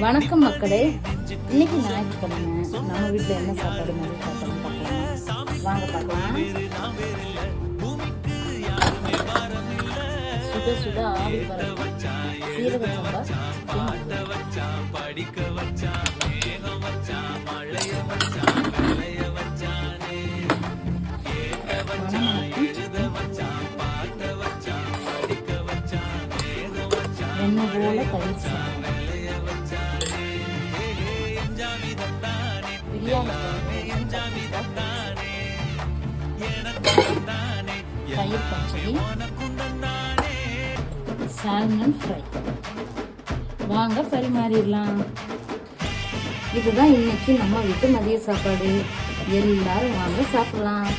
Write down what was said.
வணக்கம் மக்களே, இன்னைக்கு ஞாயிற்றுக்கிழமை நம்ம வீட்டில் என்ன சாப்பாடு மாதிரி சாப்பாடுன்னு பார்க்கலாம். வாங்க பார்க்கலாம். சுட சுட ஆவி பறவை சீரக சம்பா என்ன போல தயிர் சாதம், பிரியாணி, தயிர் பச்சடி, சால்மன் ஃப்ரை. வாங்க பரிமாறிடலாம். இதுதான் இன்னைக்கு நம்ம வீட்டு மதிய சாப்பாடு. எல்லாரும் வாங்க சாப்பிடலாம்.